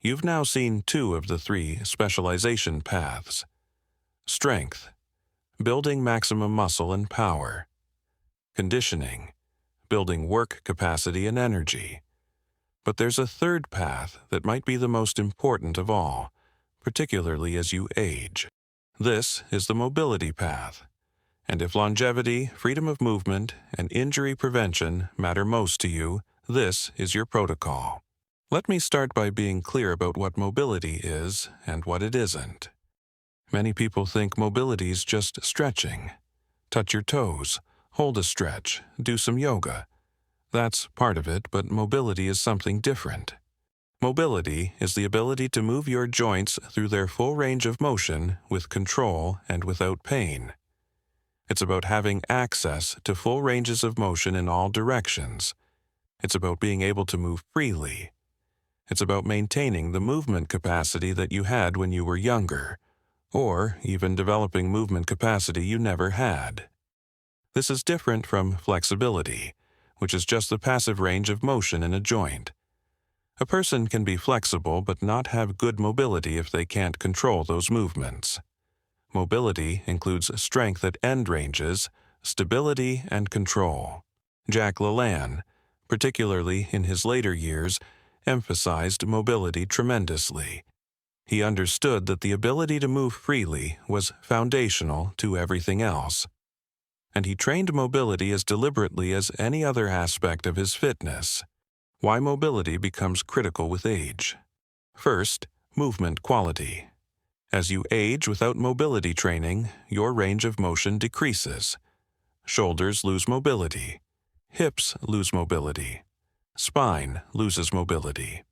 You've now seen two of the three specialization paths. Strength, building maximum muscle and power. Conditioning, building work capacity and energy. But there's a third path that might be the most important of all, particularly as you age. This is the mobility path. And if longevity, freedom of movement, and injury prevention matter most to you, this is your protocol. Let me start by being clear about what mobility is and what it isn't. Many people think mobility is just stretching. Touch your toes, hold a stretch, do some yoga. That's part of it, but mobility is something different. Mobility is the ability to move your joints through their full range of motion with control and without pain. It's about having access to full ranges of motion in all directions. It's about being able to move freely. It's about maintaining the movement capacity that you had when you were younger, or even developing movement capacity you never had. This is different from flexibility, which is just the passive range of motion in a joint. A person can be flexible but not have good mobility if they can't control those movements. Mobility includes strength at end ranges, stability, and control. Jack LaLanne, particularly in his later years, emphasized mobility tremendously. He understood that the ability to move freely was foundational to everything else. And he trained mobility as deliberately as any other aspect of his fitness. Why mobility becomes critical with age. First, movement quality. As you age without mobility training, your range of motion decreases. Shoulders lose mobility. Hips lose mobility. Spine loses mobility.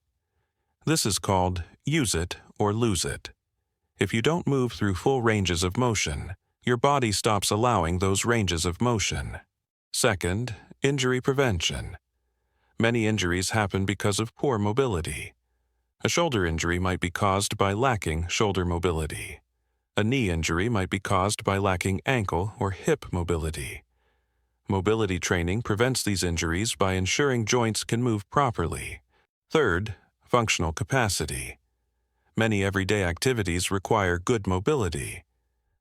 This is called use it or lose it. If you don't move through full ranges of motion, your body stops allowing those ranges of motion. Second, injury prevention. Many injuries happen because of poor mobility. A shoulder injury might be caused by lacking shoulder mobility. A knee injury might be caused by lacking ankle or hip mobility. Mobility training prevents these injuries by ensuring joints can move properly. Third, functional capacity. Many everyday activities require good mobility.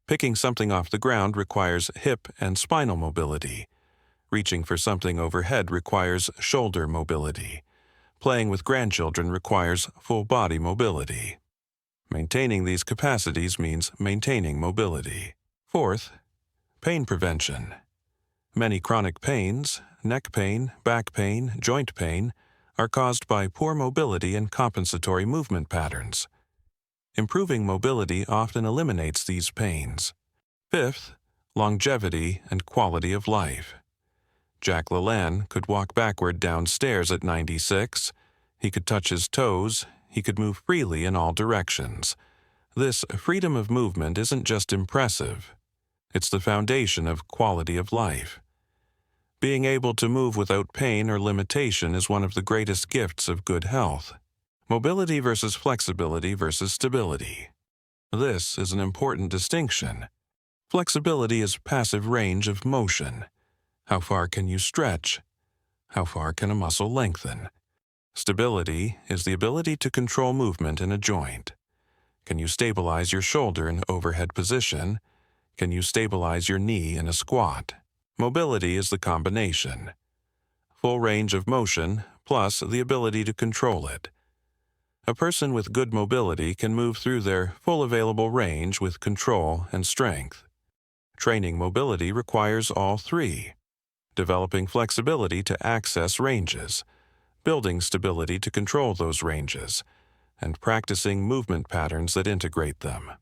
Picking something off the ground requires hip and spinal mobility. Reaching for something overhead requires shoulder mobility. Playing with grandchildren requires full-body mobility. Maintaining these capacities means maintaining mobility. Fourth, pain prevention. Many chronic pains, neck pain, back pain, joint pain, are caused by poor mobility and compensatory movement patterns. Improving mobility often eliminates these pains. Fifth, longevity and quality of life. Jack LaLanne could walk backward downstairs at 96. He could touch his toes. He could move freely in all directions. This freedom of movement isn't just impressive. It's the foundation of quality of life. Being able to move without pain or limitation is one of the greatest gifts of good health. Mobility versus flexibility versus stability. This is an important distinction. Flexibility is passive range of motion. How far can you stretch? How far can a muscle lengthen? Stability is the ability to control movement in a joint. Can you stabilize your shoulder in overhead position? Can you stabilize your knee in a squat? Mobility is the combination. Full range of motion plus the ability to control it. A person with good mobility can move through their full available range with control and strength. Training mobility requires all three. Developing flexibility to access ranges, building stability to control those ranges, and practicing movement patterns that integrate them.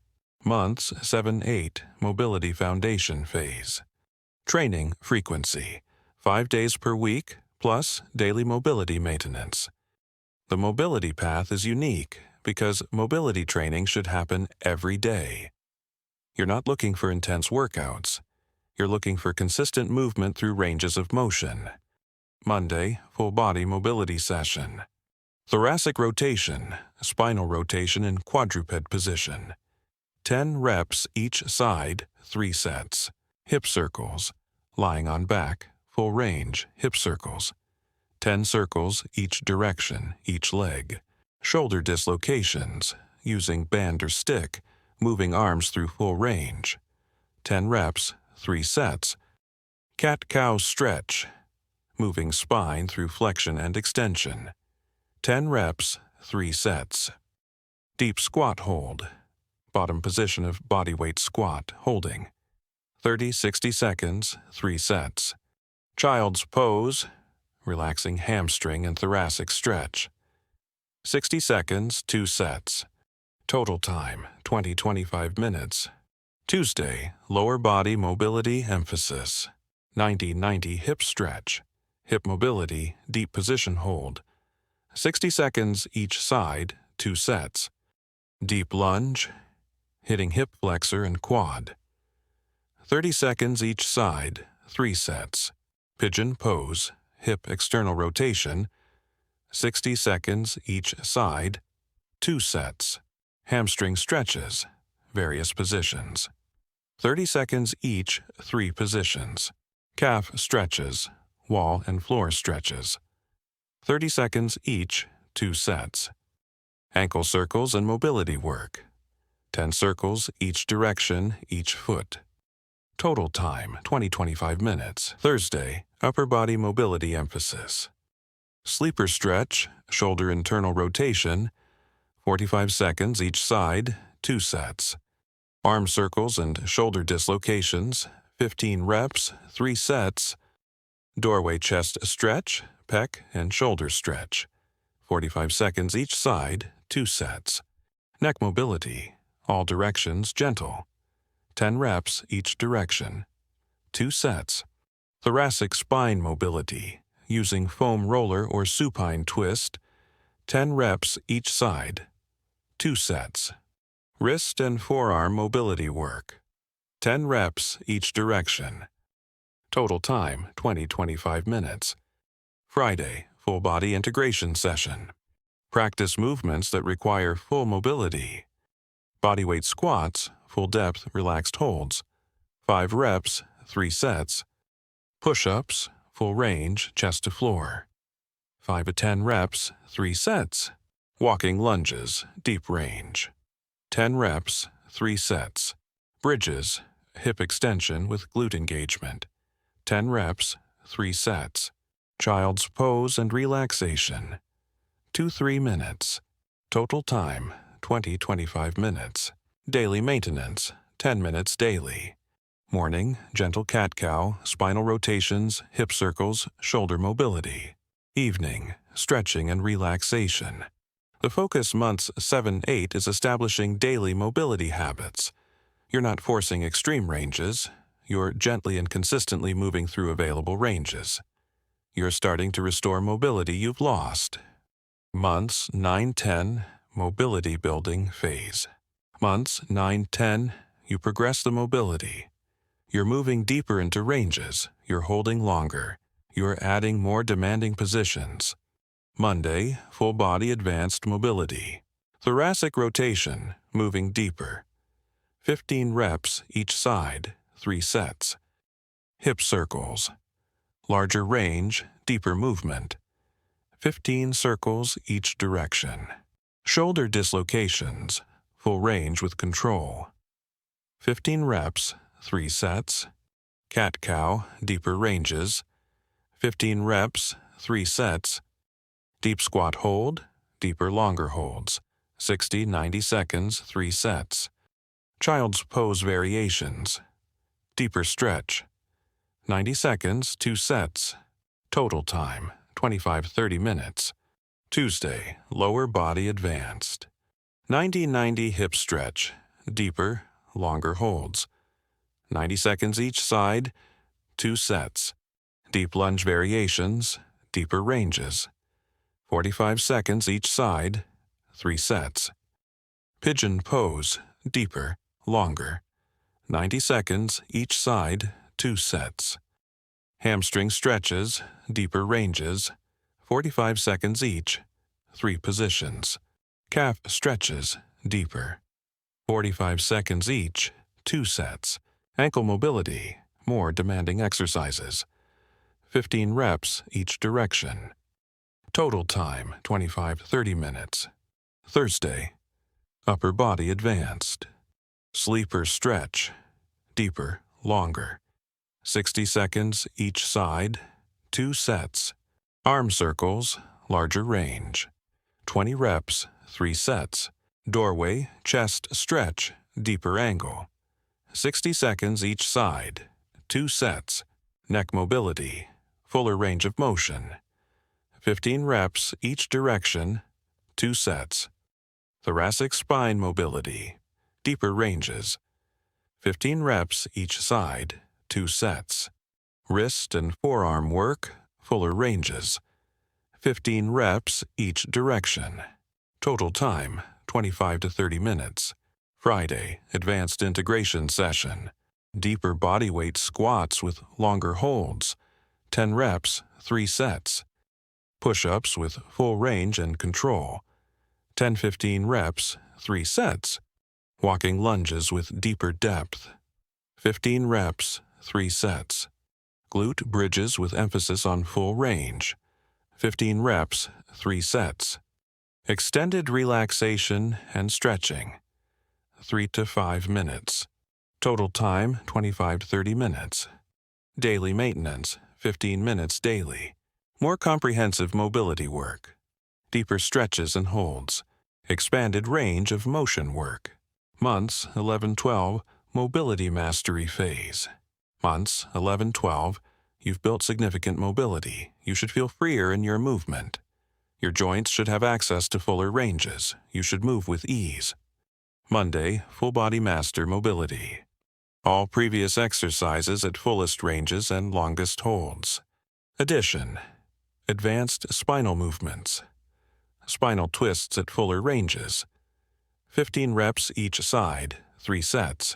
Months 7-8 Mobility Foundation Phase. Training frequency, 5 days per week, plus daily mobility maintenance. The mobility path is unique because mobility training should happen every day. You're not looking for intense workouts. You're looking for consistent movement through ranges of motion. Monday, full body mobility session. Thoracic rotation, spinal rotation in quadruped position. 10 reps each side, 3 sets. Hip circles, lying on back, full range, hip circles. 10 circles each direction, each leg. Shoulder dislocations, using band or stick, moving arms through full range. 10 reps, 3 sets. Cat-cow stretch, moving spine through flexion and extension. 10 reps, 3 sets. Deep squat hold, bottom position of bodyweight squat, holding. 30-60 seconds, 3 sets. Child's pose, relaxing hamstring and thoracic stretch. 60 seconds, 2 sets. Total time, 20-25 minutes. Tuesday, lower body mobility emphasis. 90-90 hip stretch. Hip mobility, deep position hold. 60 seconds each side, 2 sets. Deep lunge, hitting hip flexor and quad. 30 seconds each side, 3 sets. Pigeon pose, hip external rotation. 60 seconds each side, 2 sets. Hamstring stretches, various positions. 30 seconds each, 3 positions. Calf stretches, wall and floor stretches. 30 seconds each, 2 sets. Ankle circles and mobility work. 10 circles each direction, each foot. Total time, 20-25 minutes. Thursday, upper body mobility emphasis. Sleeper stretch, shoulder internal rotation. 45 seconds each side, 2 sets. Arm circles and shoulder dislocations, 15 reps, 3 sets. Doorway chest stretch, pec and shoulder stretch. 45 seconds each side, 2 sets. Neck mobility, all directions gentle. 10 reps each direction. 2 sets. Thoracic spine mobility, using foam roller or supine twist. 10 reps each side. 2 sets. Wrist and forearm mobility work. 10 reps each direction. Total time, 20-25 minutes. Friday, full body integration session. Practice movements that require full mobility. Bodyweight squats, full depth relaxed holds. 5 reps, 3 sets. Push-ups, full range, chest to floor. 5 to 10 reps, 3 sets. Walking lunges, deep range. 10 reps, 3 sets. Bridges, hip extension with glute engagement. 10 reps, 3 sets. Child's pose and relaxation. 2-3 minutes. Total time, 20-25 minutes. Daily maintenance, 10 minutes daily. Morning, gentle cat-cow, spinal rotations, hip circles, shoulder mobility. Evening, stretching and relaxation. The focus months 7-8 is establishing daily mobility habits. You're not forcing extreme ranges. You're gently and consistently moving through available ranges. You're starting to restore mobility you've lost. Months 9-10, mobility building phase. Months 9-10, you progress the mobility. You're moving deeper into ranges. You're holding longer. You're adding more demanding positions. Monday, full body advanced mobility. Thoracic rotation, moving deeper. 15 reps each side, 3 sets. Hip circles. Larger range, deeper movement. 15 circles each direction. Shoulder dislocations, full range with control. 15 reps, 3 sets. Cat-cow, deeper ranges. 15 reps, 3 sets. Deep squat hold, deeper longer holds. 60-90 seconds, 3 sets. Child's pose variations. Deeper stretch. 90 seconds, 2 sets. Total time, 25-30 minutes. Tuesday, lower body advanced. 90-90 hip stretch, deeper, longer holds. 90 seconds each side, 2 sets. Deep lunge variations, deeper ranges. 45 seconds each side, 3 sets. Pigeon pose, deeper, longer. 90 seconds each side, 2 sets. Hamstring stretches, deeper ranges. 45 seconds each, 3 positions. Calf stretches, deeper. 45 seconds each, 2 sets. Ankle mobility, more demanding exercises. 15 reps each direction. Total time, 25-30 minutes. Thursday, upper body advanced. Sleeper stretch, deeper, longer. 60 seconds each side, 2 sets. Arm circles, larger range. 20 reps, 3 sets. Doorway, chest stretch, deeper angle. 60 seconds each side, 2 sets. Neck mobility, fuller range of motion. 15 reps each direction, 2 sets. Thoracic spine mobility, deeper ranges. 15 reps each side, 2 sets. Wrist and forearm work, fuller ranges. 15 reps each direction. Total time, 25 to 30 minutes. Friday, advanced integration session. Deeper bodyweight squats with longer holds. 10 reps, 3 sets. Push-ups with full range and control. 10-15 reps, 3 sets. Walking lunges with deeper depth. 15 reps, 3 sets. Glute bridges with emphasis on full range. 15 reps, 3 sets. Extended relaxation and stretching. 3 to 5 minutes. Total time, 25 to 30 minutes. Daily maintenance, 15 minutes daily. More comprehensive mobility work. Deeper stretches and holds. Expanded range of motion work. Months 11-12, mobility mastery phase. Months 11-12, you've built significant mobility. You should feel freer in your movement. Your joints should have access to fuller ranges. You should move with ease. Monday, full body master mobility. All previous exercises at fullest ranges and longest holds. Addition, advanced spinal movements. Spinal twists at fuller ranges. 15 reps each side, 3 sets.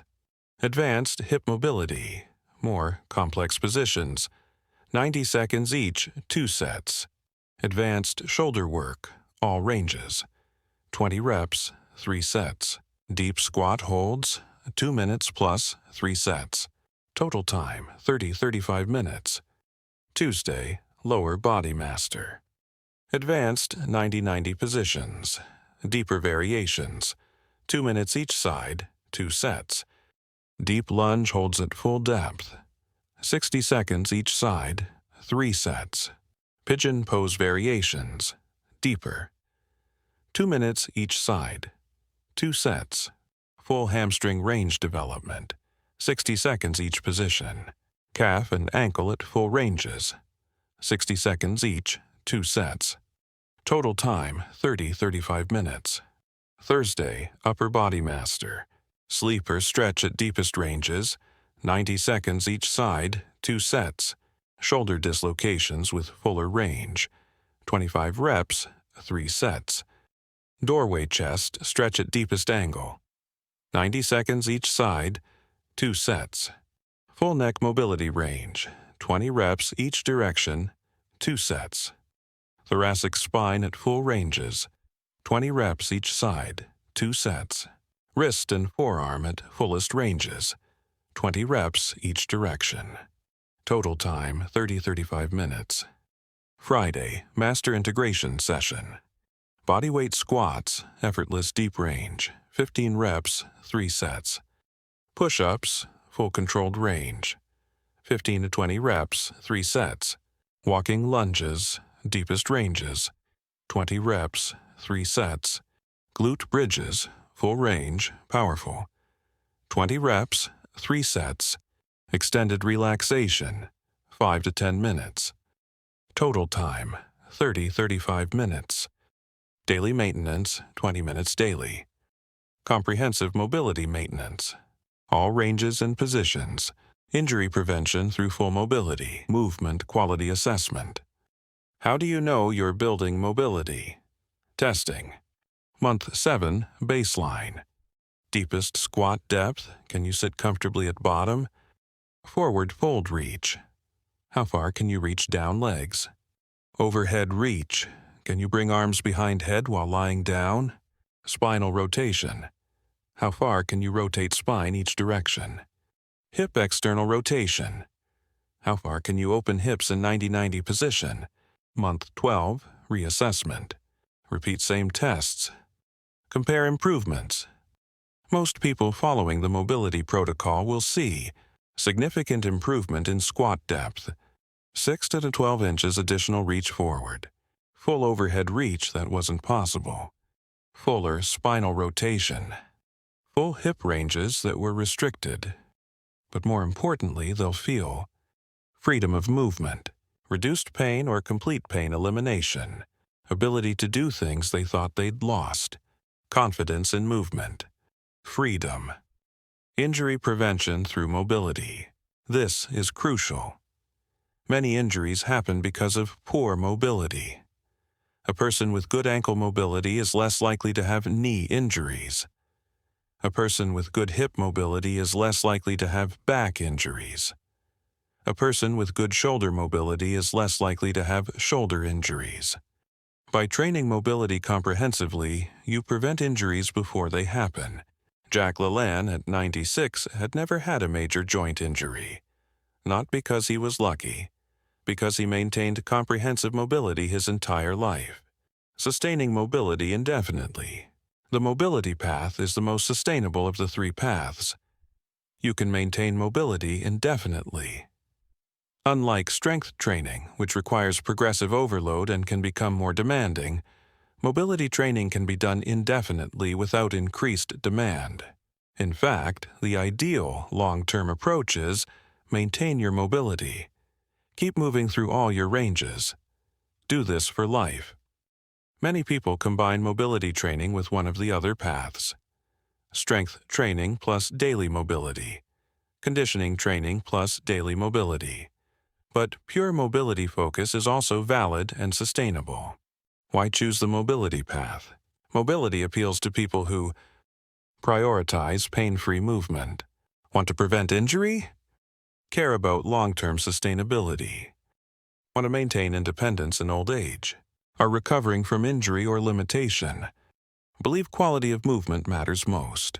Advanced hip mobility, more complex positions. 90 seconds each, 2 sets. Advanced shoulder work, all ranges. 20 reps, 3 sets. Deep squat holds, 2 minutes plus 3 sets. Total time, 30-35 minutes. Tuesday, lower body master. Advanced 90-90 positions. Deeper variations. 2 minutes each side, 2 sets. Deep lunge holds at full depth. 60 seconds each side, 3 sets. Pigeon pose variations, deeper. 2 minutes each side, 2 sets. Full hamstring range development, 60 seconds each position. Calf and ankle at full ranges, 60 seconds each, 2 sets. Total time, 30-35 minutes. Thursday, upper body master. Sleeper stretch at deepest ranges, 90 seconds each side, 2 sets. Shoulder dislocations with fuller range, 25 reps, 3 sets. Doorway chest stretch at deepest angle, 90 seconds each side, 2 sets. Full neck mobility range, 20 reps each direction, 2 sets. Thoracic spine at full ranges, 20 reps each side, 2 sets. Wrist and forearm at fullest ranges, 20 reps each direction. Total time, 30-35 minutes. Friday, master integration session. Bodyweight squats, effortless deep range, 15 reps, 3 sets. Push-ups, full controlled range, 15 to 20 reps, 3 sets. Walking lunges, deepest ranges, 20 reps, 3 sets. Glute bridges, full range, powerful. 20 reps, 3 sets. Extended relaxation, 5 to 10 minutes. Total time, 30-35 minutes. Daily maintenance, 20 minutes daily. Comprehensive mobility maintenance. All ranges and positions. Injury prevention through full mobility. Movement quality assessment. How do you know you're building mobility? Testing. Month 7, baseline. Deepest squat depth, can you sit comfortably at bottom? Forward fold reach. How far can you reach down legs? Overhead reach. Can you bring arms behind head while lying down? Spinal rotation. How far can you rotate spine each direction? Hip external rotation. How far can you open hips in 90-90 position? Month 12, reassessment. Repeat same tests. Compare improvements. Most people following the mobility protocol will see significant improvement in squat depth, 6 to 12 inches additional reach forward, full overhead reach that wasn't possible, fuller spinal rotation, full hip ranges that were restricted. But more importantly, they'll feel freedom of movement, reduced pain or complete pain elimination, ability to do things they thought they'd lost, confidence in movement, freedom, injury prevention through mobility. This is crucial. Many injuries happen because of poor mobility. A person with good ankle mobility is less likely to have knee injuries. A person with good hip mobility is less likely to have back injuries. A person with good shoulder mobility is less likely to have shoulder injuries. By training mobility comprehensively, you prevent injuries before they happen. Jack LaLanne, at 96, had never had a major joint injury. Not because he was lucky, because he maintained comprehensive mobility his entire life. Sustaining mobility indefinitely. The mobility path is the most sustainable of the three paths. You can maintain mobility indefinitely. Unlike strength training, which requires progressive overload and can become more demanding, mobility training can be done indefinitely without increased demand. In fact, the ideal long-term approach is maintain your mobility. Keep moving through all your ranges. Do this for life. Many people combine mobility training with one of the other paths. Strength training plus daily mobility. Conditioning training plus daily mobility. But pure mobility focus is also valid and sustainable. Why choose the mobility path? Mobility appeals to people who prioritize pain-free movement, want to prevent injury, care about long-term sustainability, want to maintain independence in old age, are recovering from injury or limitation, believe quality of movement matters most,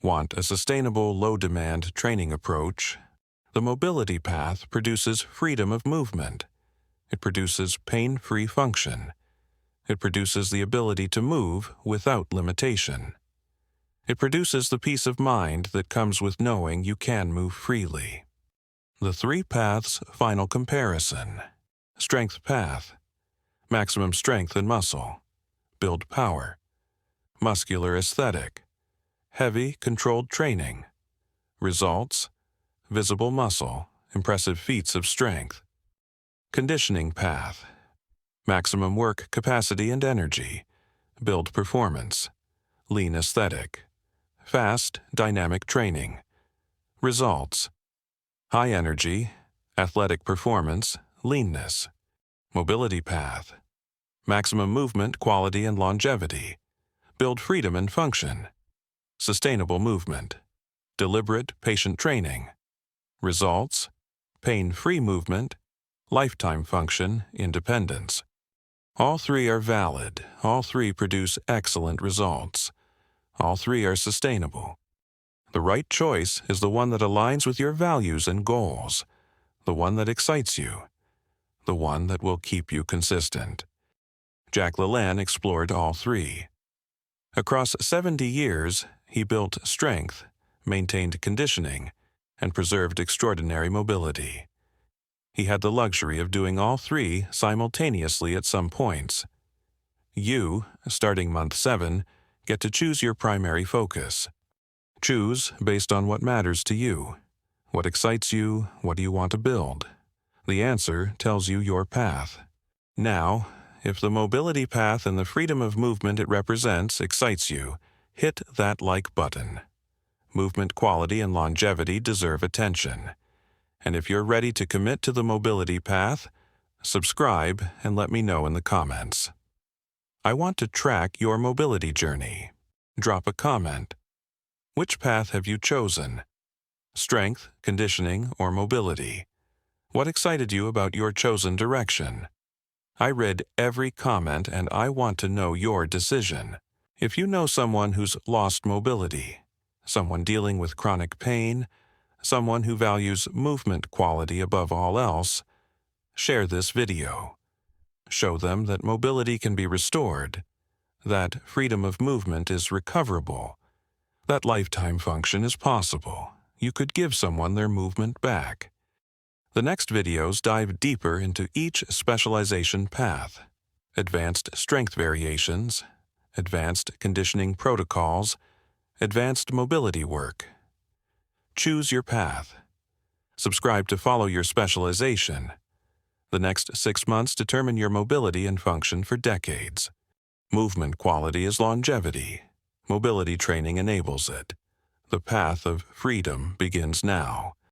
want a sustainable, low-demand training approach. The mobility path produces freedom of movement. It produces pain-free function. It produces the ability to move without limitation. It produces the peace of mind that comes with knowing you can move freely. The three paths final comparison. Strength path. Maximum strength and muscle. Build power. Muscular aesthetic. Heavy, controlled training. Results. Visible muscle, impressive feats of strength. Conditioning path. Maximum work capacity and energy. Build performance. Lean aesthetic. Fast, dynamic training. Results. High energy, athletic performance, leanness. Mobility path. Maximum movement, quality, and longevity. Build freedom and function. Sustainable movement. Deliberate, patient training. Results. Pain-free movement. Lifetime function, independence. All three are valid. All three produce excellent results. All three are sustainable. The right choice is the one that aligns with your values and goals, the one that excites you, the one that will keep you consistent. Jack LaLanne explored all three. Across 70 years, he built strength, maintained conditioning, and preserved extraordinary mobility. He had the luxury of doing all three simultaneously at some points. You, starting month 7, get to choose your primary focus. Choose based on what matters to you. What excites you? What do you want to build? The answer tells you your path. Now, if the mobility path and the freedom of movement it represents excites you, hit that like button. Movement quality and longevity deserve attention. And if you're ready to commit to the mobility path, subscribe and let me know in the comments. I want to track your mobility journey. Drop a comment. Which path have you chosen? Strength, conditioning, or mobility? What excited you about your chosen direction? I read every comment and I want to know your decision. If you know someone who's lost mobility, someone dealing with chronic pain, someone who values movement quality above all else, share this video. Show them that mobility can be restored, that freedom of movement is recoverable, that lifetime function is possible. You could give someone their movement back. The next videos dive deeper into each specialization path: advanced strength variations, advanced conditioning protocols, advanced mobility work. Choose your path. Subscribe to follow your specialization. The next 6 months determine your mobility and function for decades. Movement quality is longevity. Mobility training enables it. The path of freedom begins now.